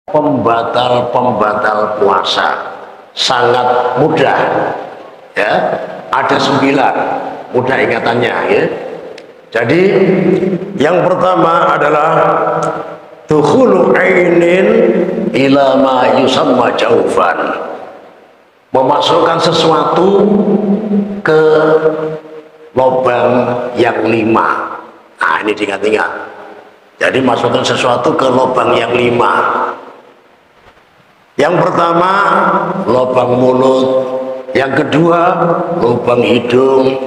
pembatal-pembatal puasa sangat mudah ya, ada 9, mudah ingatannya ya. Jadi yang pertama adalah dukhulu ainin ila ma yusamma jaufan, memasukkan sesuatu ke lubang yang 5. Nah ini diingat-ingat, jadi masukkan sesuatu ke lubang yang 5. Yang pertama lubang mulut, yang kedua lubang hidung,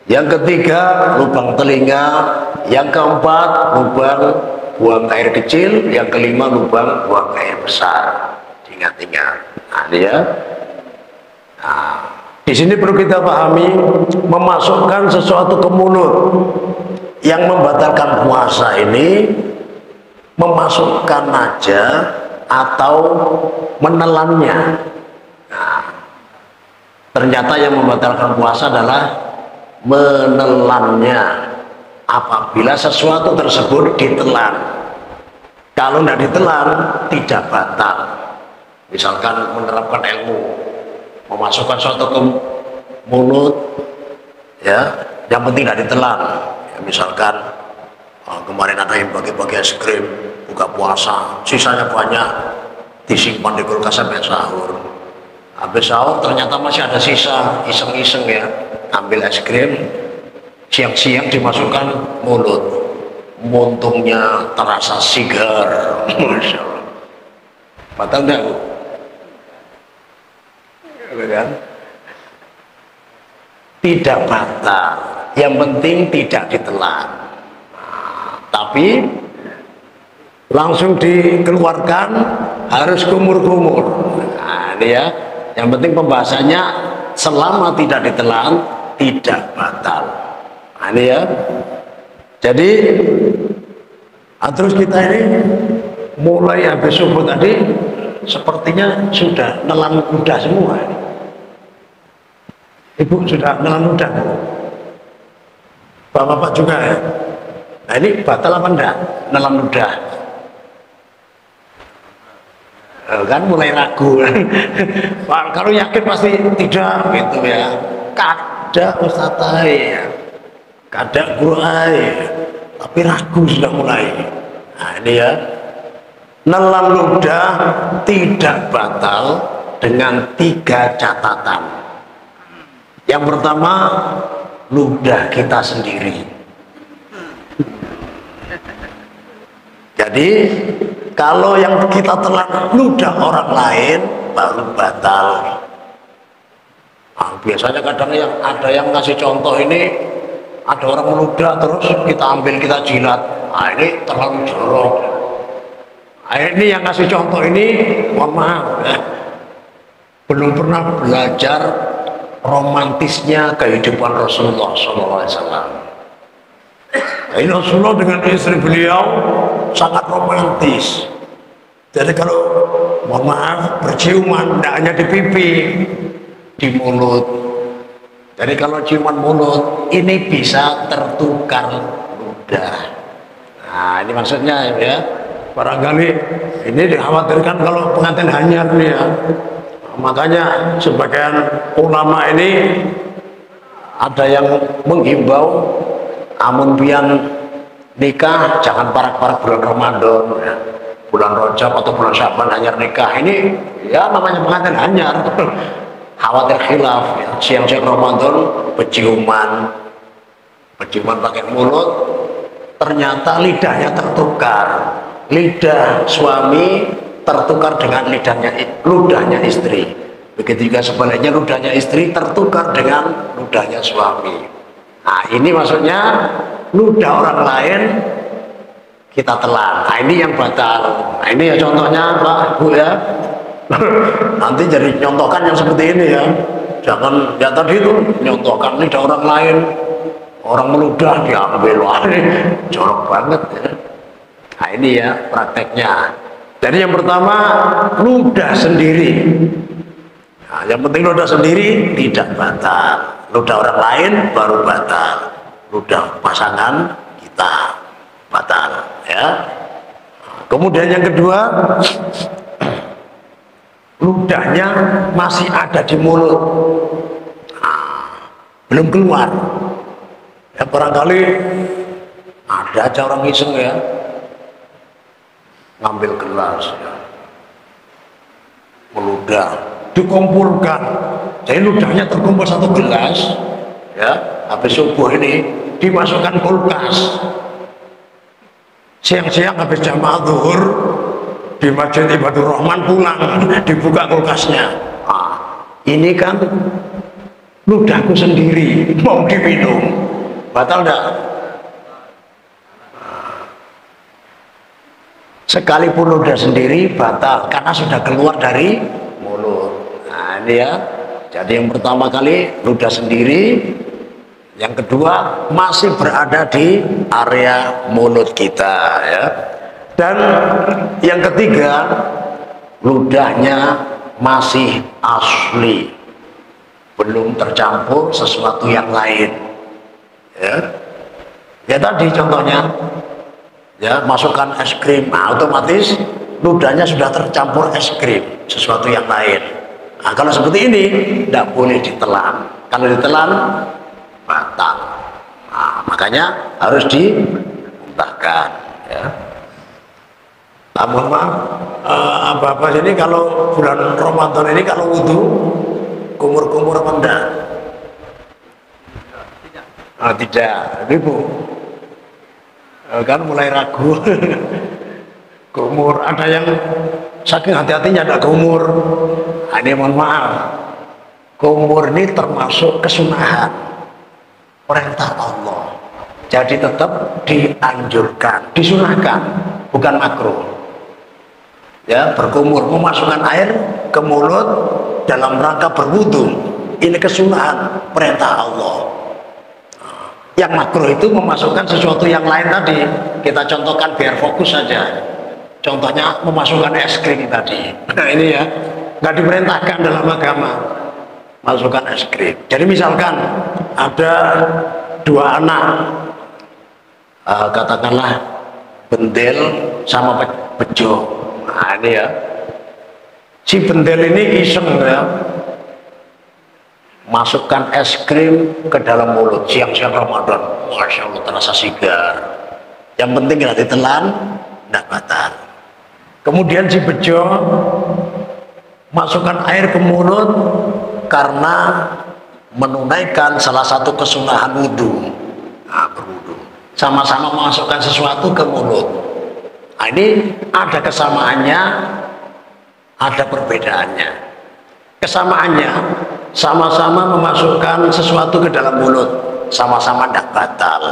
yang ketiga lubang telinga, yang keempat lubang buang air kecil, yang kelima lubang buang air besar. Ingat-ingat. Nah, ini ya. Nah, di sini perlu kita pahami, memasukkan sesuatu ke mulut yang membatalkan puasa ini, memasukkan aja atau menelannya. Nah, ternyata yang membatalkan puasa adalah menelannya. Apabila sesuatu tersebut ditelan, kalau tidak ditelan tidak batal. Misalkan menerapkan ilmu, memasukkan sesuatu ke mulut ya, yang penting tidak ditelan ya, misalkan kemarin ada yang bagi-bagi es krim buka puasa, sisanya banyak, disimpan di kulkas sampai sahur. Habis sahur ternyata masih ada sisa, iseng-iseng ya, ambil es krim, siang-siang dimasukkan mulut, muntungnya terasa segar. Masya Allah. Batal enggak Bu? Kan? Tidak batal, yang penting tidak ditelan. Tapi langsung dikeluarkan, harus kumur-kumur. Nah, ini ya, yang penting pembahasannya selama tidak ditelan tidak batal. Nah, ini ya. Jadi terus kita ini mulai habis subuh tadi sepertinya sudah nelan ludah semua. Ibu sudah nelan ludah, bapak-bapak juga ya. Nah ini batal apa enggak nelan ludah? Kan mulai ragu. Pak, kalau yakin pasti tidak gitu ya. Kada Ustaz ya, kada guru tapi ragu sudah mulai. Nah ini ya, nelan ludah tidak batal dengan 3 catatan. Yang pertama, ludah kita sendiri. Jadi kalau yang kita telan ludah orang lain baru batal. Nah, biasanya kadang yang ada yang ngasih contoh ini, ada orang meludah terus kita ambil, kita jilat. Nah, ini terlalu jorok. Nah, ini yang ngasih contoh ini, mohon maaf, belum pernah belajar romantisnya kehidupan Rasulullah SAW. Ini Rasulullah dengan istri beliau sangat romantis. Jadi kalau mohon maaf berciuman tidak hanya di pipi, di mulut. Jadi kalau ciuman mulut ini bisa tertukar ludah. Nah ini maksudnya ya, barangkali ini dikhawatirkan kalau pengantin hanyar nih ya. Makanya sebagian ulama ini ada yang menghimbau amun pian nikah jangan parak-parak bulan Ramadan ya. Bulan Rajab atau bulan Syaban hanyar nikah, ini ya namanya pengantin hanyar. Khawatir khilaf ya. Siang-siang Ramadan peciuman pakai mulut, ternyata lidahnya tertukar, lidah suami tertukar dengan ludahnya istri. Begitu juga sebaliknya, ludahnya istri tertukar dengan ludahnya suami. Nah ini maksudnya ludah orang lain kita telan. Nah ini yang batal. Nah ini ya contohnya Pak Bu ya. Nanti jadi nyontohkan yang seperti ini ya. Jangan ya tadi itu nyontohkan lidah orang lain, orang meludah diambil. Wah ini jorok banget ya. Nah ini ya prakteknya. Jadi yang pertama ludah sendiri. Nah, yang penting ludah sendiri tidak batal. Ludah orang lain baru batal. Ludah pasangan kita batal ya. Kemudian yang kedua, ludahnya masih ada di mulut, belum keluar. Ya barangkali ada aja orang iseng ya, ngambil gelas ya, meludah, dikumpulkan. Jadi ludahnya terkumpul satu gelas, ya, habis subuh ini dimasukkan kulkas. Siang-siang habis jamaah zuhur di Masjid Ibadur Rahman pulang, dibuka kulkasnya. Ini kan ludahku sendiri, mau diminum, batal enggak? Sekalipun ludah sendiri batal karena sudah keluar dari mulut. Nah ini ya, jadi yang pertama kali ludah sendiri, yang kedua masih berada di area mulut kita ya, dan yang ketiga ludahnya masih asli, belum tercampur sesuatu yang lain ya. Ya tadi contohnya ya, masukkan es krim, nah otomatis ludahnya sudah tercampur es krim, sesuatu yang lain. Nah kalau seperti ini tidak boleh ditelan, kalau ditelan batal. Nah, makanya harus dimuntahkan ya. Nah, mohon maaf, apa-apa ini kalau bulan Ramadan ini kalau wudhu kumur-kumur apa enggak? Tidak, Ibu kan mulai ragu. Kumur, ada yang saking hati-hatinya ada kumur. Nah, ini mohon maaf, kumur ini termasuk kesunahan, perintah Allah, jadi tetap dianjurkan, disunahkan, bukan makruh ya. Berkumur, memasukkan air ke mulut dalam rangka berwudu, ini kesunahan, perintah Allah. Yang makruh itu memasukkan sesuatu yang lain tadi, kita contohkan biar fokus saja. Contohnya memasukkan es krim tadi, nah ini ya nggak diperintahkan dalam agama masukkan es krim. Jadi misalkan ada dua anak, katakanlah Bendel sama Bejo. Nah ini ya, si Bendel ini iseng ya, masukkan es krim ke dalam mulut siang-siang Ramadan, Masya Allah terasa segar. Yang penting tidak ditelan, tidak batal. Kemudian si Bejo masukkan air ke mulut karena menunaikan salah satu kesunahan wudhu. Nah, berwudhu sama-sama memasukkan sesuatu ke mulut. Nah, ini ada kesamaannya, ada perbedaannya. Kesamaannya sama-sama memasukkan sesuatu ke dalam mulut, sama-sama tidak batal.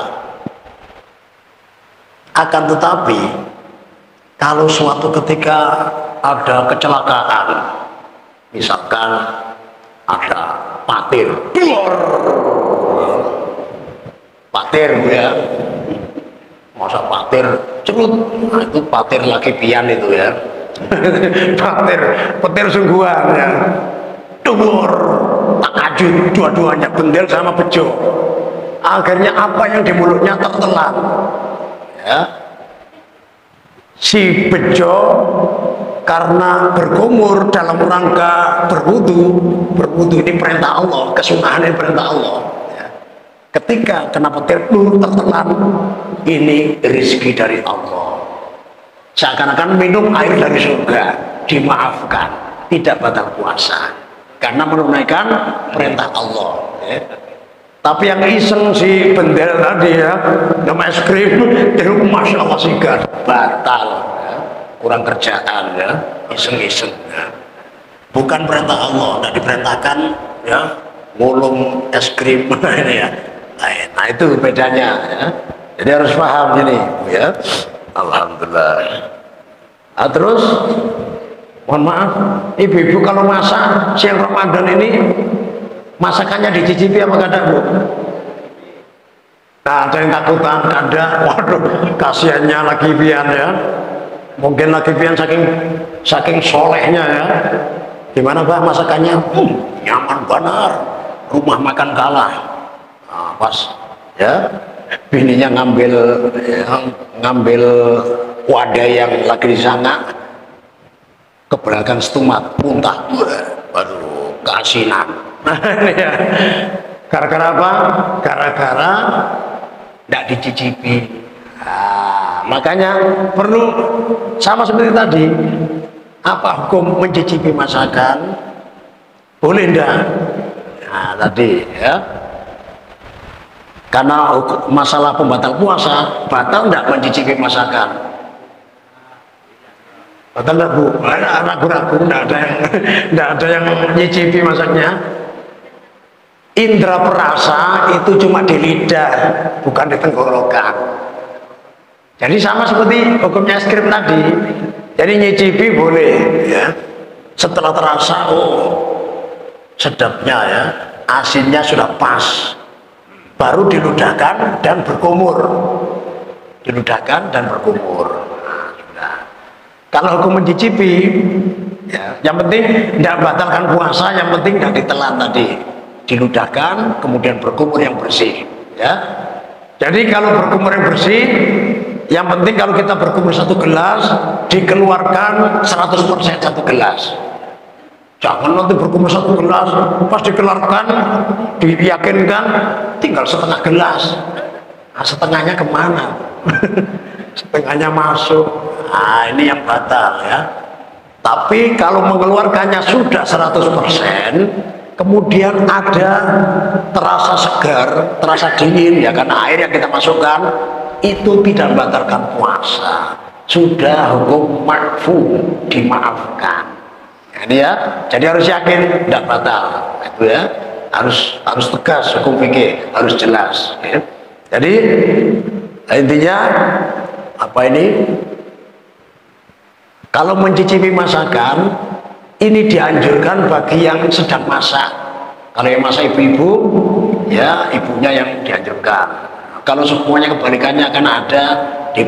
Akan tetapi kalau suatu ketika ada kecelakaan, misalkan ada patir, patir ya, masa patir cerut, nah itu patir lagi pian itu ya. petir sungguhan ya, dubur tak ajut dua-duanya, Bendel sama Bejo. Akhirnya apa yang di mulutnya tertelan ya. Si Bejo karena berkumur dalam rangka berwudu, berwudu ini perintah Allah, kesunahan ini perintah Allah ya. Ketika kena petir tertelan, ini rezeki dari Allah, seakan-akan minum air dari surga, dimaafkan, tidak batal puasa karena menunaikan perintah Allah ya. Tapi yang iseng si Bendel tadi ya, nama es krim itu Masya Allah segar, batal ya. Kurang kerjaan ya, iseng-iseng ya. Bukan perintah Allah, tidak diperintahkan ya ngulung es krim ini ya. Nah itu bedanya ya. Jadi harus paham ini ya. Alhamdulillah. Nah, terus mohon maaf, ibu-ibu kalau masak siang Ramadan ini masakannya dicicipi apa kadang, Bu? Nah, ada yang takutan, kadang, waduh, kasihannya laki pian ya. Mungkin laki pian saking solehnya ya. Gimana Bah masakannya? Nyaman benar, rumah makan kalah. Nah, pas ya, bininya ngambil Ada yang lagi di sana ke belakang stumat muntah, baru keasinan. Gara-gara apa? Gara-gara tidak dicicipi. Nah, makanya perlu sama seperti tadi. Apa hukum mencicipi masakan? Boleh enggak? Nah, tadi ya. Karena masalah pembatal puasa, batal enggak mencicipi masakan? Batal enggak, Bu? Ragu-ragu, enggak ada yang mencicipi masaknya. Indra perasa itu cuma di lidah, bukan di tenggorokan. Jadi sama seperti hukumnya es krim tadi. Jadi nyicipi boleh, ya. Setelah terasa, oh sedapnya ya, asinnya sudah pas, baru diludahkan dan berkumur. Diludahkan dan berkumur. Nah, sudah. Kalau hukum mencicipi, ya, yang penting tidak batalkan puasa, yang penting tidak ditelan tadi. Diludahkan kemudian berkumur yang bersih, ya. Jadi kalau berkumur yang bersih, yang penting kalau kita berkumur 1 gelas dikeluarkan 100% 1 gelas. Jangan nanti berkumur 1 gelas pas dikeluarkan diyakinkan tinggal setengah gelas. Nah, setengahnya kemana? Setengahnya masuk. Nah, ini yang batal, ya. Tapi kalau mengeluarkannya sudah 100%, kemudian ada terasa segar, terasa dingin, ya, karena air yang kita masukkan itu tidak membatalkan puasa, sudah hukum marfu, dimaafkan. Nah, ini ya, jadi harus yakin tidak batal, itu ya, harus tegas hukum fikih, harus jelas. Ya. Jadi intinya apa ini? Kalau mencicipi masakan, ini dianjurkan bagi yang sedang masak. Kalau yang masak ibu-ibu, ya ibunya yang dianjurkan. Kalau semuanya kebalikannya, akan ada di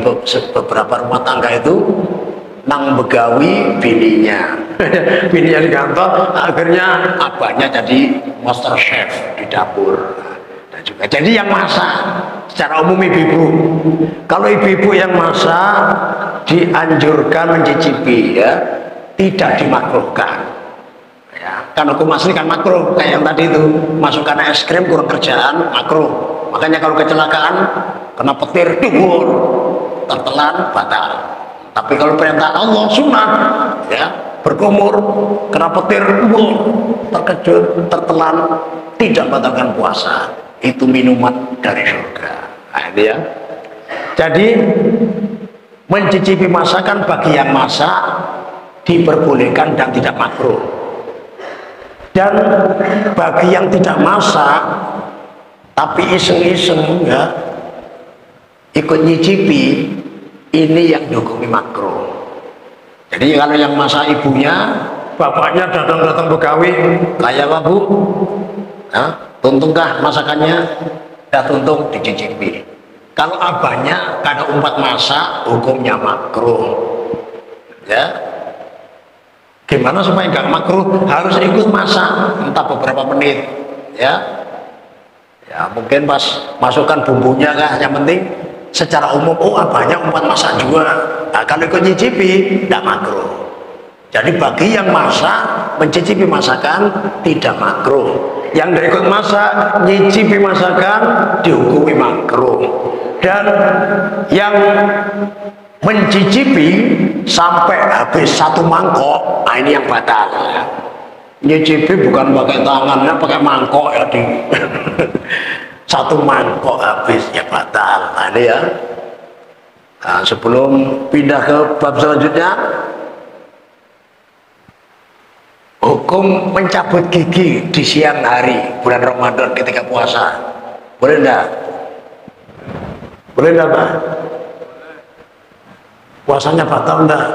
beberapa rumah tangga itu nang begawi bininya. Bininya di kantor, akhirnya abahnya jadi master chef di dapur. Dan juga jadi yang masak secara umum ibu-ibu. Kalau ibu-ibu yang masak dianjurkan mencicipi, ya. Tidak dimakruhkan, ya. Kan hukum asli kan makruh, kayak yang tadi itu masukkan es krim kurang kerjaan, makruh. Makanya kalau kecelakaan kena petir dhuwur, tertelan batal. Tapi kalau perintah Allah sunnah, ya, berkumur kena petir dhuwur, terkejut, tertelan, tidak batalkan puasa. Itu minuman dari surga. Nah, ini ya. Jadi mencicipi masakan bagi yang masak diperbolehkan dan tidak makruh. Dan bagi yang tidak masak tapi iseng-iseng, ya, ikut nyicipi, ini yang dihukumi makruh. Jadi kalau yang masak ibunya, bapaknya datang begawi, kayak apa, Bu? Tuntungkah masakannya? Ya, tuntung, dicicipi. Kalau abahnya kada umpat masak, hukumnya makruh, ya. Gimana supaya nggak makruh? Harus ikut masak, entah beberapa menit, ya. Ya mungkin pas masukkan bumbunya kah, yang penting secara umum, oh abahnya umpat masak juga. Nah, kalau ikut nyicipi, tidak makruh. Jadi bagi yang masak, mencicipi masakan tidak makruh. Yang tidak ikut masak, nyicipi masakan dihukumi makruh. Dan yang mencicipi sampai habis 1 mangkok, nah ini yang batal, ya. Nyicipi bukan pakai tangannya, pakai mangkok, ya, di 1 mangkok habis, ya batal. Nah ini ya. Nah, sebelum pindah ke bab selanjutnya, hukum mencabut gigi di siang hari bulan Ramadan ketika puasa, boleh enggak? Boleh enggak, Pak? Puasanya batal enggak?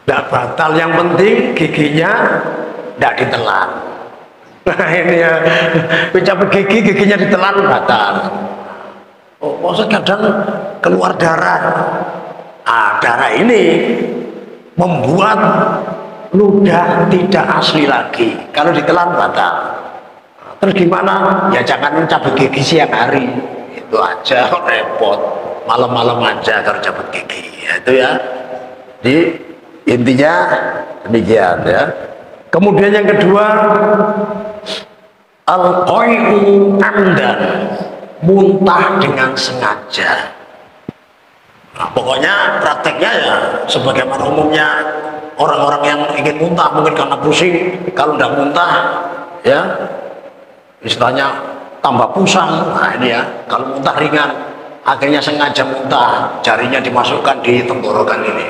Enggak batal, yang penting giginya enggak ditelan. Nah ini ya, mencabut giginya ditelan batal. Oh, maksudnya kadang keluar darah. Darah ini membuat ludah tidak asli lagi. Kalau ditelan batal. Terus gimana? Ya jangan mencabut gigi siang hari. Itu aja repot. malam-malam aja kalau cabut gigi ya, itu ya. Di intinya demikian ya. Kemudian yang kedua, al-qai'u amdan, muntah dengan sengaja. Nah, pokoknya prakteknya ya sebagaimana umumnya orang-orang yang ingin muntah, mungkin karena pusing, kalau udah muntah ya istilahnya tambah pusing. Nah ini ya, kalau muntah ringan akhirnya sengaja muntah, jarinya dimasukkan di tenggorokan ini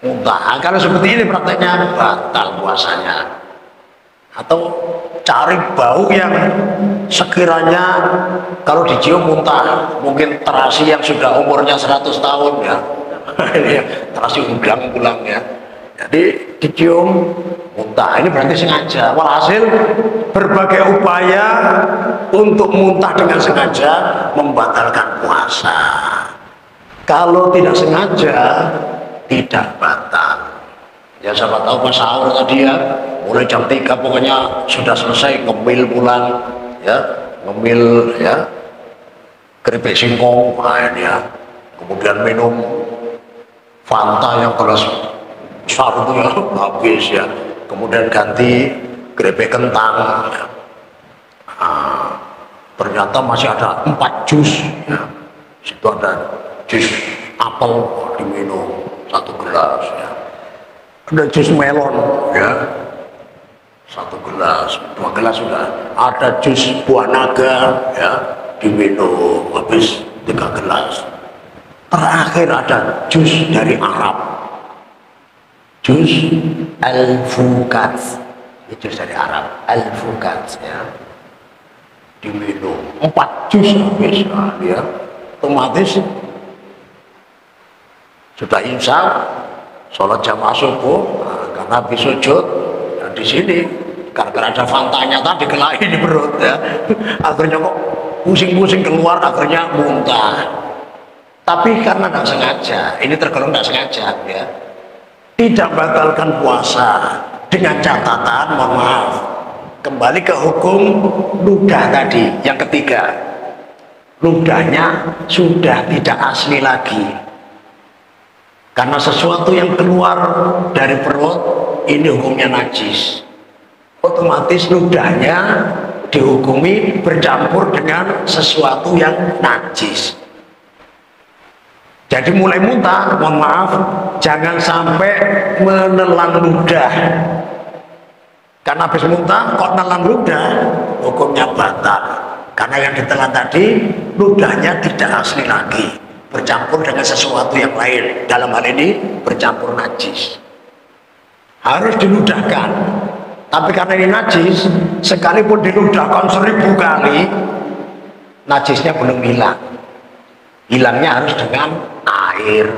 muntah. Nah, kalau seperti ini prakteknya batal puasanya. Atau cari bau yang sekiranya kalau dicium muntah, mungkin terasi yang sudah umurnya 100 tahun ya ini ya, terasi ulang-ulang ya, jadi dicium muntah, ini berarti sengaja. Walhasil berbagai upaya untuk muntah dengan sengaja membatalkan puasa. Kalau tidak sengaja tidak batal. Ya siapa tahu pas sahur tadi ya, mulai jam 3 pokoknya sudah selesai ngemil pulang ya, ngemil ya keripik singkong, nah ini ya, kemudian minum Fanta yang gelas besar itu ya habis ya, kemudian ganti keripik kentang ya. Nah, ternyata masih ada 4 jus ya, situ ada jus apel diminum 1 gelas ya, ada jus melon ya 1 gelas, 2 gelas sudah, ada jus buah naga ya diminum habis 3 gelas, terakhir ada jus dari Arab, jus al-fukat, jus dari Arab al-fukat ya diminum 4 jus habis ya, otomatis sudah imsak, sholat jamaah subuh, nah, karena habis sujud dan di sini karena ada fantanya tadi kelahi di perut ya, akhirnya kok pusing-pusing keluar, akhirnya muntah. Tapi karena tidak sengaja, ini tergolong tidak sengaja ya, tidak batalkan puasa. Dengan catatan, mohon maaf, kembali ke hukum ludah tadi yang ketiga, ludahnya sudah tidak asli lagi. Karena sesuatu yang keluar dari perut ini hukumnya najis, otomatis ludahnya dihukumi bercampur dengan sesuatu yang najis. Jadi mulai muntah, mohon maaf, jangan sampai menelan ludah. Karena habis muntah kok nelan ludah, hukumnya batal. Karena yang ditelan tadi ludahnya tidak asli lagi, bercampur dengan sesuatu yang lain, dalam hal ini bercampur najis, harus diludahkan. Tapi karena ini najis, sekalipun diludahkan 1000 kali, najisnya belum hilang. Hilangnya harus dengan air.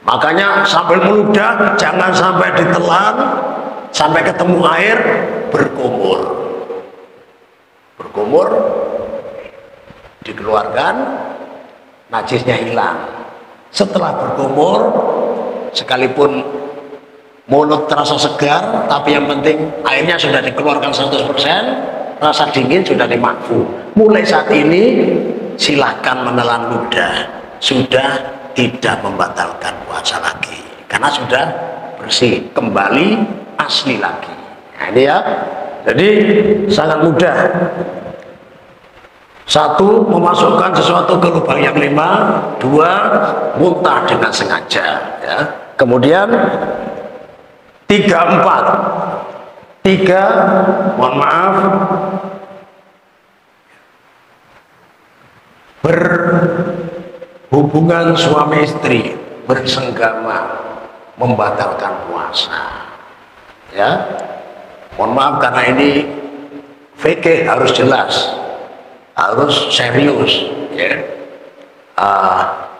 Makanya sambil meludah jangan sampai ditelan, sampai ketemu air, berkumur, berkumur, dikeluarkan, najisnya hilang. Setelah berkumur, sekalipun mulut terasa segar, tapi yang penting airnya sudah dikeluarkan 100%, rasa dingin sudah dimakfu. Mulai saat ini silahkan menelan ludah, sudah tidak membatalkan puasa lagi, karena sudah bersih, kembali asli lagi. Nah ini ya, jadi sangat mudah. 1. Memasukkan sesuatu ke lubang yang 5. 2. Muntah dengan sengaja ya. Kemudian 3, 4. 3, mohon maaf, berhubungan suami istri, bersenggama, membatalkan puasa ya. Mohon maaf, karena ini fikih harus jelas, harus serius ya.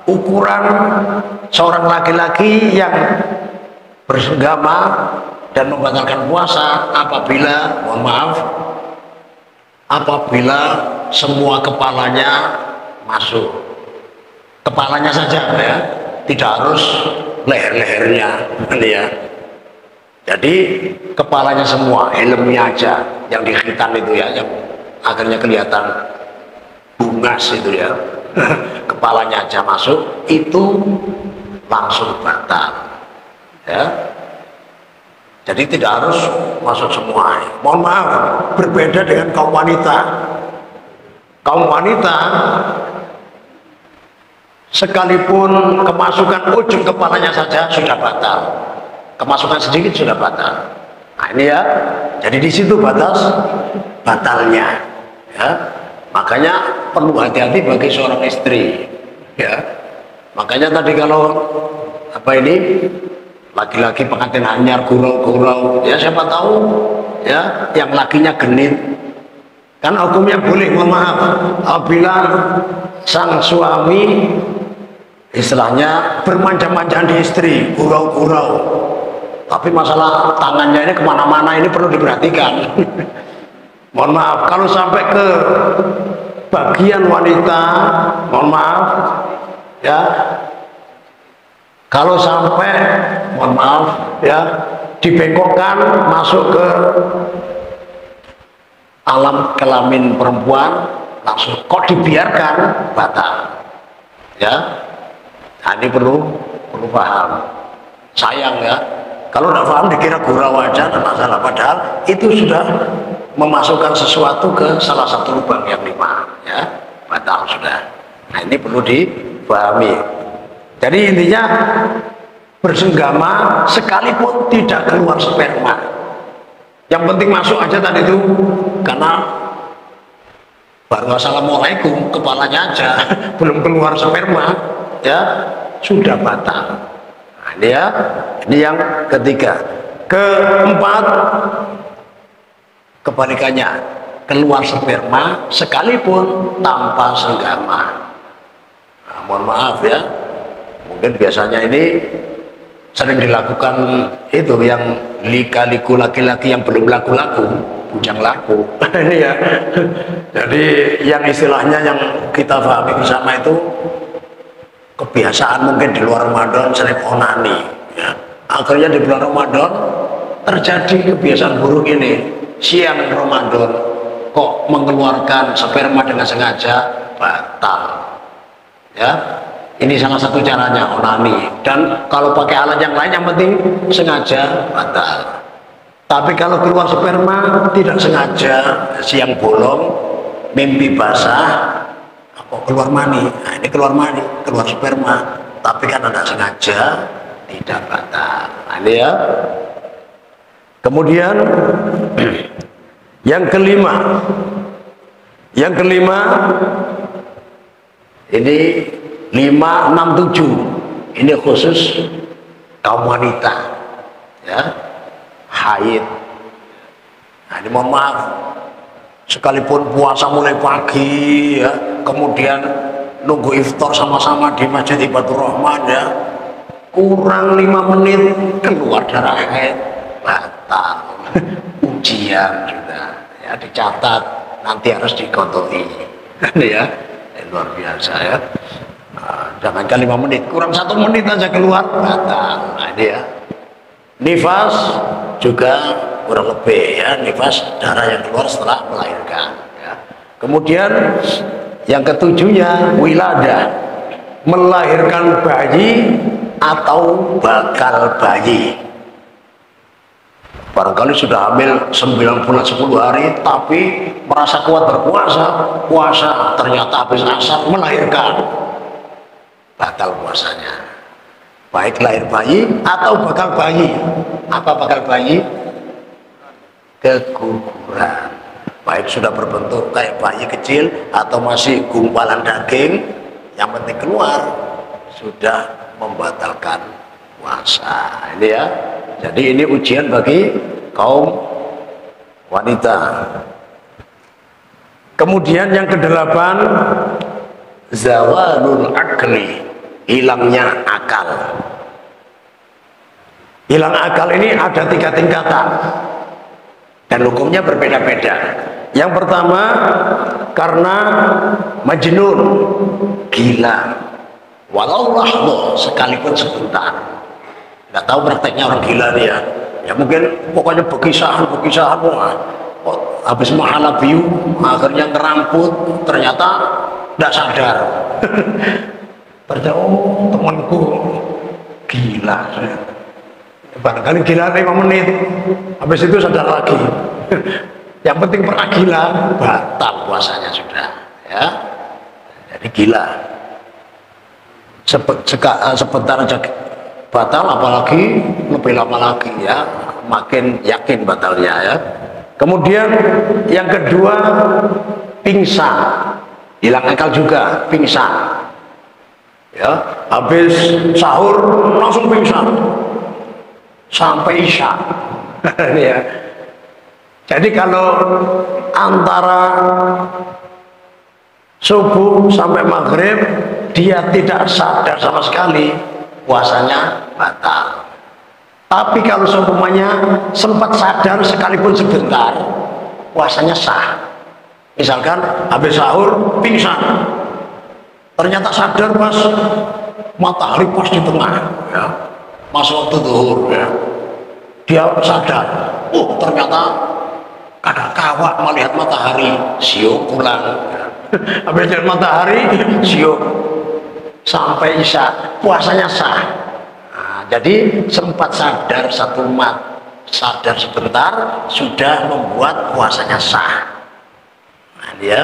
Ukuran seorang laki-laki yang bersenggama dan membatalkan puasa apabila, mohon maaf, apabila semua kepalanya masuk, kepalanya saja ya, tidak harus leher-lehernya ya. Jadi kepalanya semua, helmnya aja yang di khitan itu ya, yang akhirnya kelihatan bungas itu ya. kepalanya aja masuk, itu langsung batal. Ya. Jadi tidak harus masuk semua. Mohon maaf, berbeda dengan kaum wanita. Kaum wanita sekalipun kemasukan ujung kepalanya saja sudah batal, kemasukan sedikit sudah batal. Nah ini ya, jadi di situ batas batalnya. Ya, makanya perlu hati-hati bagi seorang istri. Ya, makanya tadi kalau apa ini laki-laki pengantin anyar gurau-gurau, ya siapa tahu ya yang lakinya genit. Kan hukumnya boleh, mohon maaf, apabila sang suami istilahnya bermanja-manja di istri, gurau-gurau, tapi masalah tangannya ini kemana-mana, ini perlu diperhatikan. Mohon maaf, kalau sampai ke bagian wanita, mohon maaf ya, kalau sampai mohon maaf ya dibengkokkan masuk ke alam kelamin perempuan, langsung kok dibiarkan, batal. Ya, nah, ini perlu paham. Sayang ya, kalau tidak paham dikira gurau aja, tidak masalah. Padahal itu sudah memasukkan sesuatu ke salah satu lubang yang 5, ya, batal sudah. Nah ini perlu dipahami. Jadi intinya bersenggama sekalipun tidak keluar sperma, yang penting masuk aja tadi itu, karena baru assalamualaikum kepalanya aja belum keluar sperma, ya sudah batal. Nah, ini ya, ini yang ketiga. Keempat, kebalikannya, keluar sperma sekalipun tanpa senggama. Nah, mohon maaf ya, mungkin biasanya ini sering dilakukan itu yang lika-liku laki-laki yang belum laku-laku, bujang laku. Ini ya, jadi yang istilahnya yang kita pahami bersama itu kebiasaan mungkin di luar Ramadan sering onani ya. Akhirnya di bulan Ramadan terjadi kebiasaan buruk ini, siang Ramadan kok mengeluarkan sperma dengan sengaja, batal ya. Ini salah satu caranya onani, dan kalau pakai alat yang lain yang penting sengaja, batal. Tapi kalau keluar sperma tidak sengaja, siang bolong, mimpi basah, apa keluar mani, nah ini keluar mani, keluar sperma, tapi kan tidak sengaja, tidak batal. Nah ini ya. Kemudian yang kelima, ini 5, 6, 7, ini khusus kaum wanita ya, haid. Nah ini mohon maaf, sekalipun puasa mulai pagi ya, kemudian nunggu iftar sama-sama di Masjid Ibadur Rahman ya, kurang 5 menit keluar darah haid, batal. Ujian sudah ya, dicatat, nanti harus dikotori. Ya, luar biasa ya. Jangankan 5 menit, kurang 1 menit aja keluar, batal. Nah ini ya. Nifas juga kurang lebih ya, nifas darah yang keluar setelah melahirkan ya. Kemudian yang ketujuhnya wilada, melahirkan bayi atau bakal bayi. Barangkali sudah hamil 9 bulan 10 hari tapi merasa kuat berpuasa, puasa ternyata habis asar melahirkan, batal puasanya. Baik lahir bayi atau bakal bayi. Apa bakal bayi? Keguguran. Baik sudah berbentuk kayak bayi kecil atau masih gumpalan daging, yang penting keluar, sudah membatalkan puasa. Ini ya. Jadi ini ujian bagi kaum wanita. Kemudian yang ke-8, zawalul akli, hilangnya akal. Hilang akal ini ada 3 tingkatan dan hukumnya berbeda-beda. Yang pertama karena majnun, gila, walau lahdo, sekalipun sebentar. Nggak tahu prakteknya orang gila nih ya. Ya mungkin pokoknya bekisahan, wah, habis mahalabiu akhirnya ngeramput, ternyata tidak sadar. Ternyata oh temanku gila. Barangkali gila 5 menit, habis itu sadar lagi. Yang penting pernah gila, batal puasanya sudah. Ya, jadi gila. Sebentar aja batal, apalagi lebih lama lagi ya, makin yakin batalnya ya. Kemudian yang kedua, pingsan, hilang akal juga, pingsan. Ya, habis sahur langsung pingsan sampai isya. Ya. Jadi kalau antara subuh sampai maghrib dia tidak sadar sama sekali, puasanya batal. Tapi kalau seumpamanya sempat sadar sekalipun sebentar, puasanya sah. Misalkan habis sahur pingsan, ternyata sadar pas matahari pas di tengah, ya, masuk waktu zuhur, ya, dia sadar, oh ternyata kadang kawak melihat matahari, siok pulang. Ya. Habis lihat matahari, siok sampai isya, puasanya sah. Nah, jadi sempat sadar satu sadar sebentar sudah membuat puasanya sah. Nah, dia.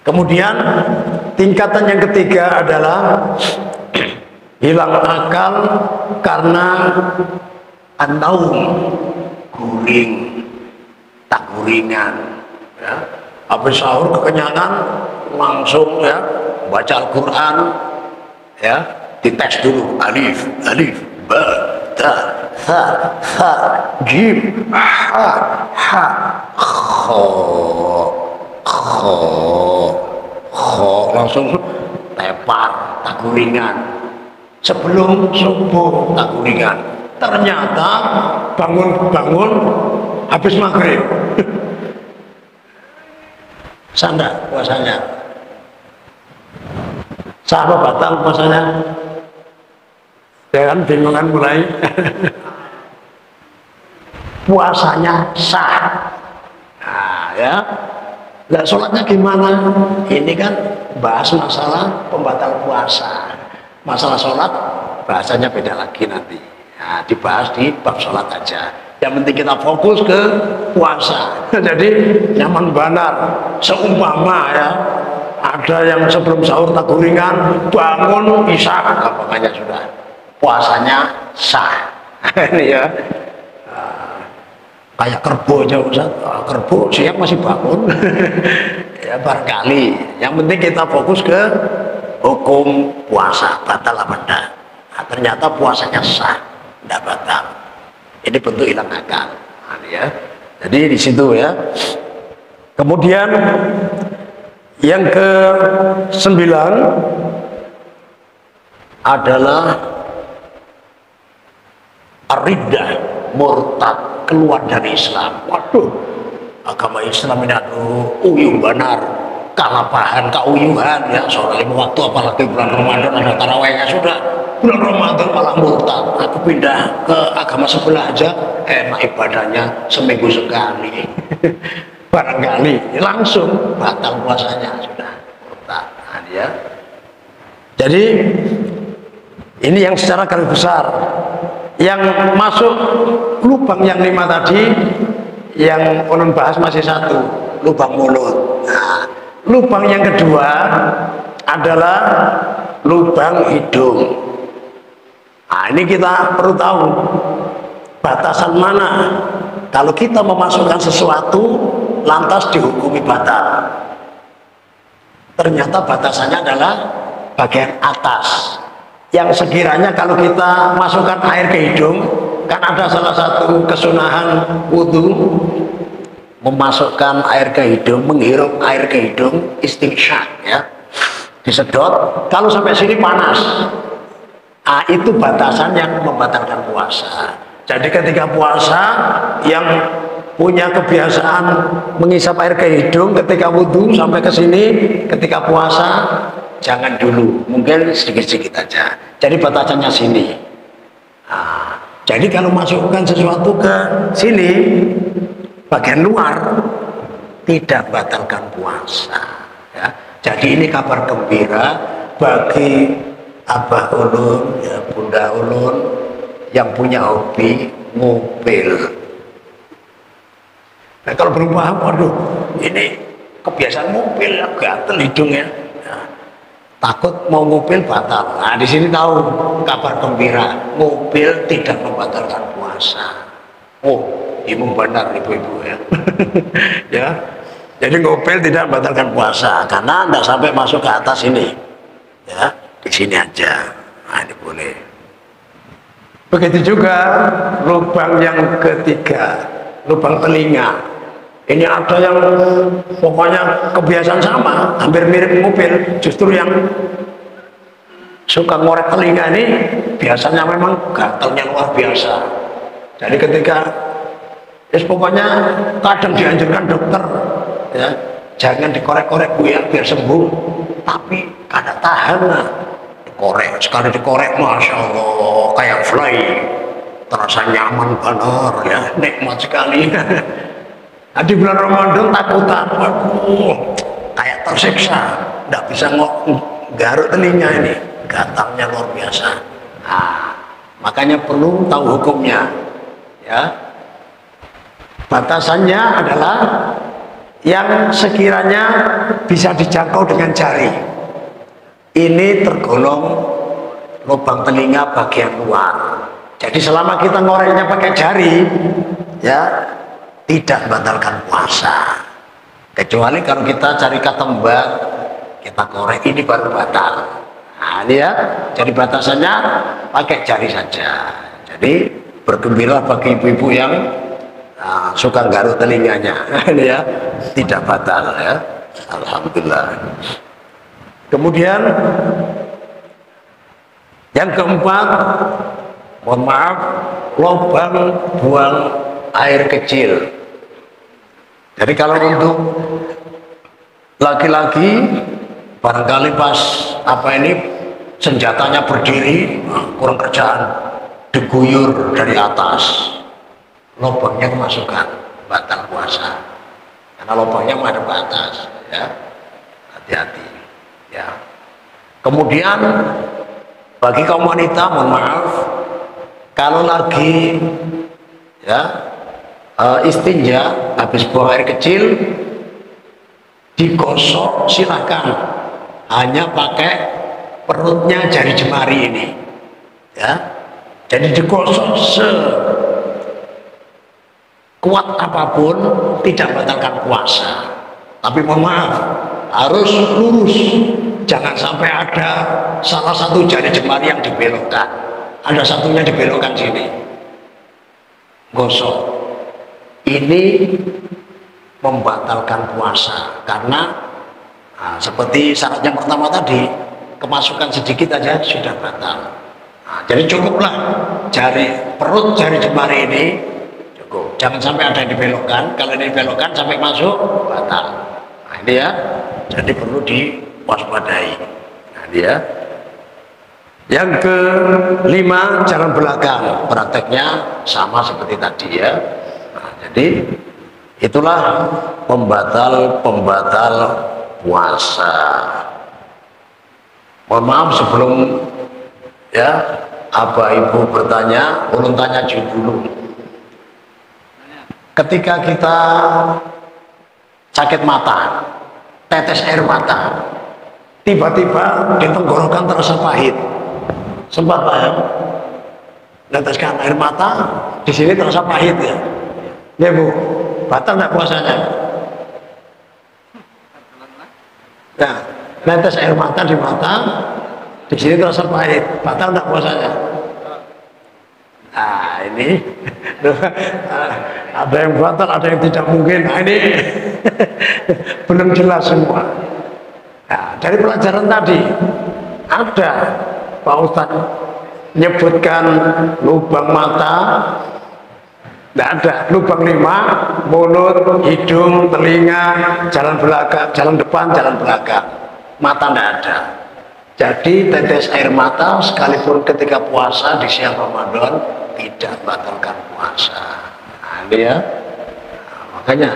Kemudian tingkatan yang ketiga adalah hilang akal karena an-naum, guring, tak guringan. Ya. Habis sahur kekenyangan langsung ya baca Al-Quran, ya, diteks dulu alif ba ta tha jim ha kho langsung tepar tak guringan. Sebelum subuh tak guringan, ternyata bangun habis maghrib. Sanda puasanya sah apa batal puasanya? Jangan bingungan mulai. Puasanya sah. Nah, ya. Nah, sholatnya gimana? Ini kan bahas masalah pembatal puasa. Masalah sholat bahasanya beda lagi nanti. Nah, dibahas di bab sholat aja. Yang penting kita fokus ke puasa. Jadi nyaman benar. Seumpama ya ada yang sebelum sahur tak guringan, bangun isya, makanya sudah puasanya sah. Ini ya kayak kerbau aja Ustaz. Kerbau siang masih bangun. Ya barangkali. Yang penting kita fokus ke hukum puasa, batal apa enggak. Nah, ternyata puasanya sah, enggak batal. Ini bentuk hilang akal. Nah, ya. Jadi di situ ya. Kemudian yang ke-9 adalah ar-riddah, murtad, keluar dari Islam. Waduh, agama Islam ini aduh uyuh benar, kalapahan, keuyuhan ya. Soal 5 waktu apalagi bulan Ramadan ada tarawehnya sudah. Bulan Ramadan malah murtad. Aku pindah ke agama sebelah aja, enak ibadahnya seminggu sekali. Barangkali langsung batal puasanya sudah murtad. Nah, ya. Jadi ini yang secara garis besar. Yang masuk lubang yang 5 tadi, yang konon bahas masih 1, lubang mulut. Nah, lubang yang kedua adalah lubang hidung. Nah, ini kita perlu tahu batasan mana kalau kita memasukkan sesuatu lantas dihukumi batal. Ternyata batasannya adalah bagian atas, yang sekiranya kalau kita masukkan air ke hidung, kan ada salah satu kesunahan wudhu, memasukkan air ke hidung, menghirup air ke hidung, istinsyak ya, disedot, kalau sampai sini panas. Nah, itu batasan yang membatalkan puasa. Jadi ketika puasa yang punya kebiasaan menghisap air ke hidung ketika wudhu sampai ke sini, ketika puasa jangan dulu, mungkin sedikit-sedikit aja. Jadi batasannya sini. Nah, jadi kalau masukkan sesuatu ke sini, bagian luar, tidak batalkan puasa. Ya. Jadi ini kabar gembira bagi Abah Ulun, ya, Bunda Ulun yang punya hobi ngupil. Nah kalau belum paham, waduh, ini kebiasaan ngupil, gatel hidungnya. Nah, takut mau ngupil batal. Nah di sini tahu kabar gembira, ngupil tidak membatalkan puasa. Oh, ibu benar ibu-ibu ya. Ya. Jadi ngupil tidak membatalkan puasa karena tidak sampai masuk ke atas ini, ya di sini aja. Nah, ini boleh. Begitu juga lubang yang ketiga, lubang telinga. Ini ada yang pokoknya kebiasaan sama, hampir mirip ngupil. Justru yang suka ngorek telinga ini biasanya memang gatalnya luar biasa. Jadi ketika pokoknya kadang dianjurkan dokter, ya jangan dikorek-korek Bu ya biar sembuh, tapi kada tahan lah dikorek, sekali dikorek masya Allah kayak fly, terasa nyaman benar ya, nikmat sekali. Nah, di bulan Ramadan takutan, waduh kayak tersiksa, tidak bisa garuk telinga ini, gatalnya luar biasa. Nah, makanya perlu tahu hukumnya, ya. Batasannya adalah yang sekiranya bisa dijangkau dengan jari. Ini tergolong lubang telinga bagian luar. Jadi selama kita ngoreknya pakai jari, ya tidak membatalkan puasa. Kecuali kalau kita cari ketembat, kita korek ini baru batal. Nah ini ya, jadi batasannya pakai jari saja. Jadi bergembira bagi ibu-ibu yang suka garuk telinganya. Ini ya, tidak batal ya. Alhamdulillah. Kemudian yang keempat, mohon maaf, lubang buang air kecil. Jadi kalau untuk laki-laki barangkali pas senjatanya berdiri, kurang kerjaan, diguyur dari atas, lubangnya kemasukan, batal puasa karena lubangnya menghadap ke atas, ya hati-hati ya. Kemudian bagi kaum wanita, mohon maaf, kalau lagi ya istinja habis buang air kecil digosok silahkan, hanya pakai perutnya jari jemari ini ya, jadi digosok kuat apapun tidak membatalkan puasa, tapi mohon maaf harus lurus, jangan sampai ada salah satu jari jemari yang dibelokkan, ada satunya dibelokkan sini, gosok. Ini membatalkan puasa karena seperti syarat yang pertama tadi, kemasukan sedikit aja sudah batal. Jadi cukuplah jari perut jari jemari ini cukup, jangan sampai ada yang dibelokkan. Kalau ini dibelokkan sampai masuk batal. Nah ini ya, jadi perlu diwaspadai. Nah ini ya. Yang kelima, jalan belakang, prakteknya sama seperti tadi ya. Nah, jadi itulah pembatal puasa. Mohon maaf sebelum ya Abah Ibu bertanya, ulun tanya dulu. Ketika kita sakit mata, tetes air mata, tiba-tiba di tenggorokan terasa pahit, sempat paham? Neteskan air mata, di sini terasa pahit ya. Ya Bu, batal nggak puasanya? Nah, netes air mata di mata, di sini terasa pahit, batal nggak puasanya? Nah ini ada yang batal, ada yang tidak mungkin. Nah ini belum jelas semua. Nah, dari pelajaran tadi ada Pak Ustadz menyebutkan lubang mata, tidak ada. Lubang 5, mulut, hidung, telinga, jalan belakang, jalan depan, jalan belakang. Mata tidak ada. Jadi tetes air mata sekalipun ketika puasa di siang Ramadan tidak batalkan puasa. Nah, ini ya. Nah, makanya